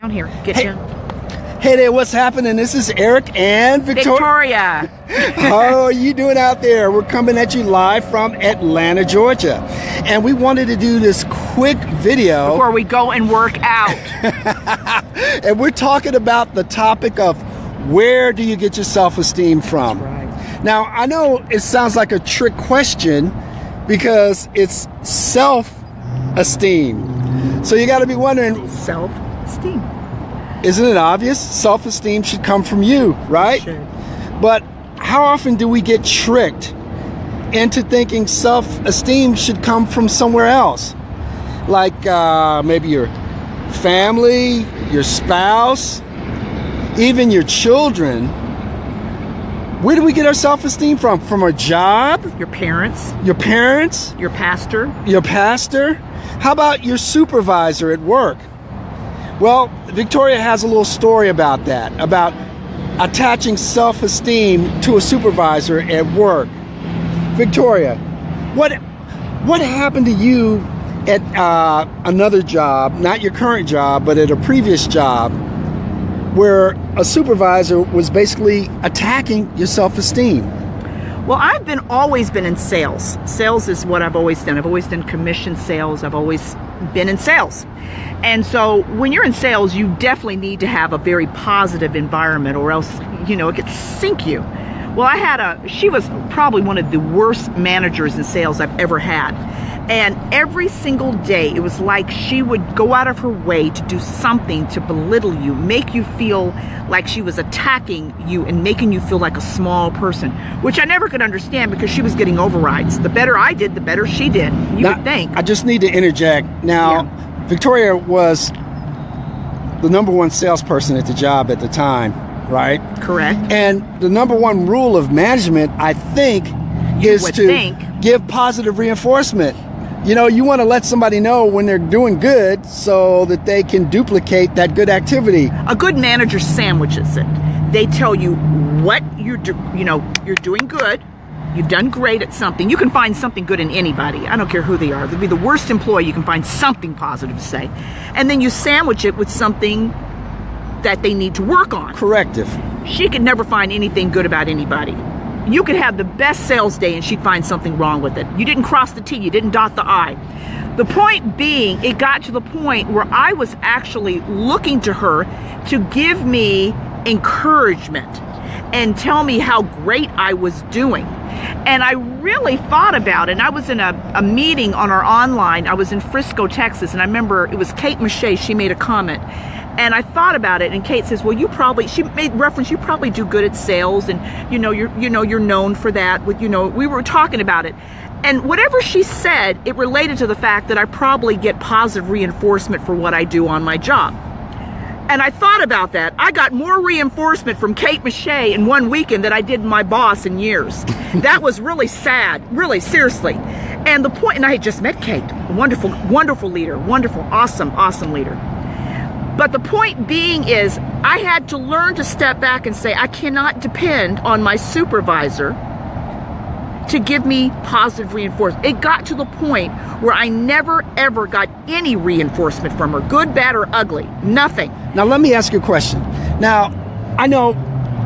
On here, get Hey. you. Hey there, what's happening? This is Eric and Victoria. How are you doing out there? We're coming at you live from Atlanta, Georgia. And we wanted to do this quick video. Before we go and work out. And we're talking about the topic of where do you get your self-esteem from? That's right. Now, I know it sounds like a trick question because it's self-esteem. So you got to be wondering, Self-esteem. isn't it obvious? Self-esteem should come from you, right? Should. But how often do we get tricked into thinking self-esteem should come from somewhere else? Like maybe your family, your spouse, even your children. Where do we get our self-esteem from? From our job? Your parents. Your parents? Your pastor. Your pastor? How about your supervisor at work? Well, Victoria has a little story about that, about attaching self-esteem to a supervisor at work. Victoria, what happened to you at another job, not your current job, but at a previous job, where a supervisor was basically attacking your self-esteem? Well, I've always been in sales. Sales is what I've always done. I've always done commission sales. I've always been in sales. And so when you're in sales, you definitely need to have a very positive environment, or else, it could sink you. Well, she was probably one of the worst managers in sales I've ever had. And every single day, it was like she would go out of her way to do something to belittle you, make you feel like she was attacking you and making you feel like a small person, which I never could understand because she was getting overrides. The better I did, the better she did. You would think. I just need to interject. Now, yeah. Victoria was the number one salesperson at the job at the time, right? Correct. And the number one rule of management, I think, is to give positive reinforcement. You want to let somebody know when they're doing good so that they can duplicate that good activity. A good manager sandwiches it. They tell you what you're doing good. You've done great at something. You can find something good in anybody. I don't care who they are. They'll be the worst employee. You can find something positive to say. And then you sandwich it with something that they need to work on. Corrective. She could never find anything good about anybody. You could have the best sales day and she'd find something wrong with it. You didn't cross the T, you didn't dot the I. The point being, it got to the point where I was actually looking to her to give me encouragement and tell me how great I was doing. And I really thought about it. And I was in a meeting on our online. I was in Frisco, Texas, and I remember it was Kate Mache. She made a comment. And I thought about it, and Kate says, well, she made reference, you probably do good at sales, and you're known for that. We were talking about it. And whatever she said, it related to the fact that I probably get positive reinforcement for what I do on my job. And I thought about that. I got more reinforcement from Kate Mache in one weekend than I did my boss in years. That was really sad, really, seriously. And the point, and I had just met Kate, a wonderful, wonderful leader, wonderful, awesome, awesome leader. But the point being is, I had to learn to step back and say, I cannot depend on my supervisor to give me positive reinforcement. It got to the point where I never, ever got any reinforcement from her, good, bad, or ugly, nothing. Now, let me ask you a question. Now, I know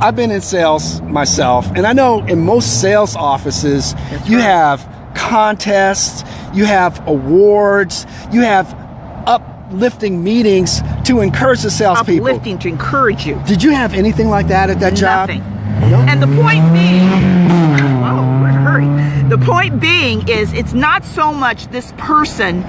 I've been in sales myself, and I know in most sales offices, you have contests, you have awards, you have uplifting meetings to encourage the salespeople. Uplifting to encourage you. Did you have anything like that at that job? Nothing. No? And the point being, we're in a hurry. The point being is, it's not so much this person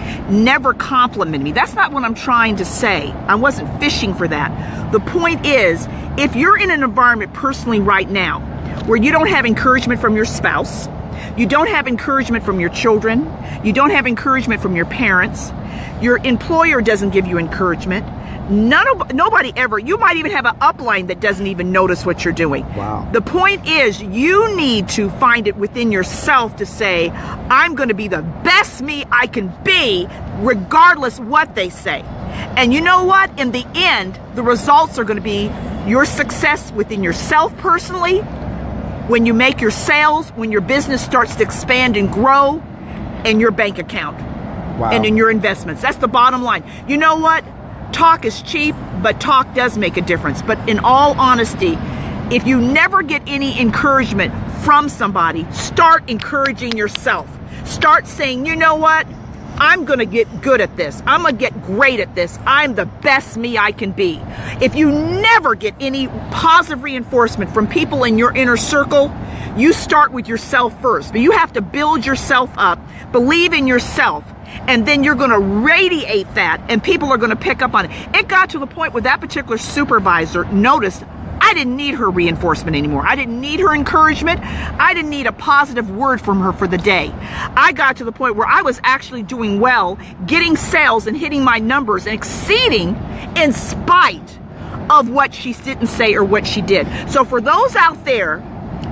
never complimented me. That's not what I'm trying to say. I wasn't fishing for that. The point is, if you're in an environment personally right now where you don't have encouragement from your spouse, you don't have encouragement from your children, you don't have encouragement from your parents, your employer doesn't give you encouragement, nobody ever, you might even have an upline that doesn't even notice what you're doing. Wow. The point is, you need to find it within yourself to say, I'm going to be the best me I can be, regardless what they say. And you know what? In the end, the results are going to be your success within yourself personally, when you make your sales, when your business starts to expand and grow, and your bank account. Wow. And in your investments. That's the bottom line. You know what? talk is cheap, but talk does make a difference. But in all honesty, if you never get any encouragement from somebody, start encouraging yourself. Start saying, you know what? I'm going to get good at this. I'm going to get great at this. I'm the best me I can be. If you never get any positive reinforcement from people in your inner circle, you start with yourself first. But you have to build yourself up, believe in yourself, and then you're going to radiate that, and people are going to pick up on it. It got to the point where that particular supervisor noticed I didn't need her reinforcement anymore. I didn't need her encouragement. I didn't need a positive word from her for the day. I got to the point where I was actually doing well, getting sales and hitting my numbers and exceeding in spite of what she didn't say or what she did. So for those out there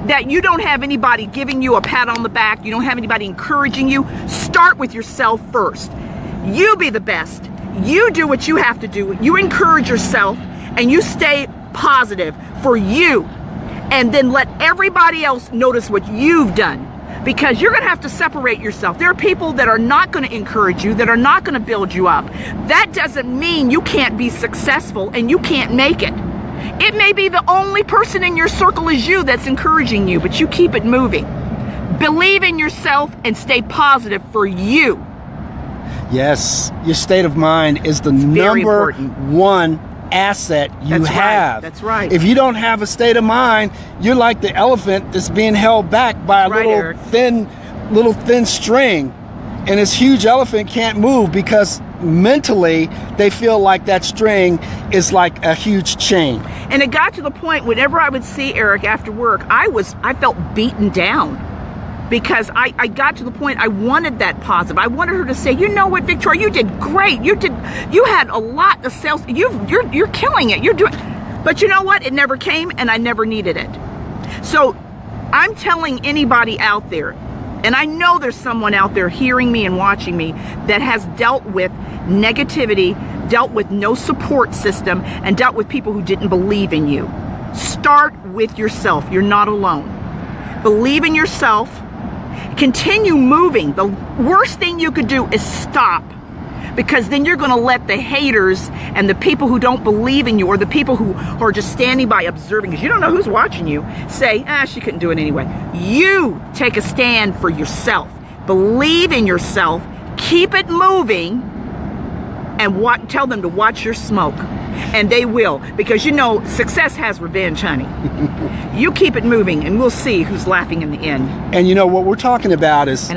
that you don't have anybody giving you a pat on the back, you don't have anybody encouraging you, start with yourself first. You be the best. You do what you have to do. You encourage yourself and you stay positive for you, and then let everybody else notice what you've done, because you're going to have to separate yourself. There are people that are not going to encourage you, that are not going to build you up. That doesn't mean you can't be successful and you can't make it. It may be the only person in your circle is you that's encouraging you, but you keep it moving. Believe in yourself and stay positive for you. Yes, your state of mind is the number one asset you have. That's right. If you don't have a state of mind, you're like the elephant that's being held back by a little thin string, and this huge elephant can't move because mentally they feel like that string is like a huge chain. And it got to the point whenever I would see Eric after work, I felt beaten down. Because I got to the point I wanted that positive. I wanted her to say, you know what, Victoria, you did great. You had a lot of sales. You're killing it. You're doing. But you know what? It never came, and I never needed it. So I'm telling anybody out there, and I know there's someone out there hearing me and watching me that has dealt with negativity, dealt with no support system, and dealt with people who didn't believe in you. Start with yourself. You're not alone. Believe in yourself. Continue moving. The worst thing you could do is stop, because then you're going to let the haters and the people who don't believe in you, or the people who are just standing by observing, because you don't know who's watching you, say, she couldn't do it anyway. You take a stand for yourself. Believe in yourself. Keep it moving, and tell them to watch your smoke. And they will, because you know success has revenge, honey. You keep it moving, and we'll see who's laughing in the end. And you know what we're talking about is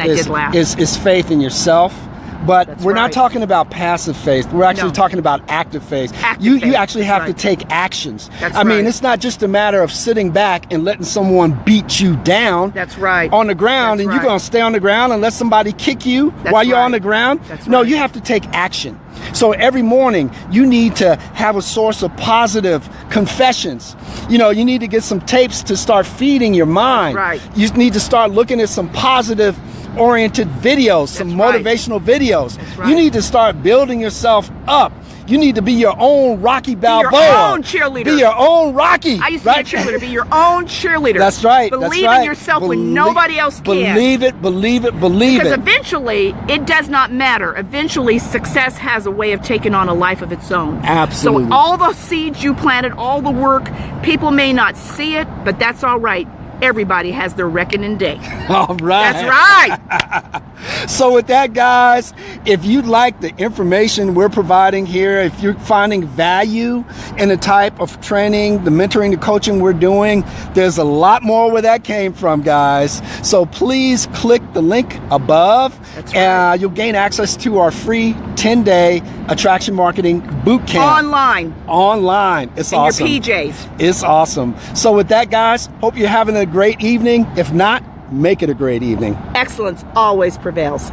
faith in yourself. But we're not talking about passive faith. We're actually talking about active faith. You actually have to take actions. I mean, it's not just a matter of sitting back and letting someone beat you down. That's right. On the ground, and you're going to stay on the ground and let somebody kick you while you're on the ground. No, you have to take action. So every morning you need to have a source of positive confessions. You know, you need to get some tapes to start feeding your mind. You need to start looking at some positive oriented videos, some motivational videos. You need to start building yourself up. You need to be your own Rocky Balboa. Be your own cheerleader. Be your own Rocky. I used to be a cheerleader. Be your own cheerleader. That's right. Believe in yourself when nobody else can. Believe it, believe it, believe it. Because eventually, it does not matter. Eventually, success has a way of taking on a life of its own. Absolutely. So all the seeds you planted, all the work, people may not see it, but that's all right. Everybody has their reckoning day. All right. That's right. So with that, guys, if you like the information we're providing here, if you're finding value in the type of training, the mentoring, the coaching we're doing, there's a lot more where that came from, guys. So please click the link above. That's right. You'll gain access to our free 10-day Attraction Marketing Bootcamp. Online. It's awesome. In your PJs. It's awesome. So with that, guys, hope you're having a great evening. If not, make it a great evening. Excellence always prevails.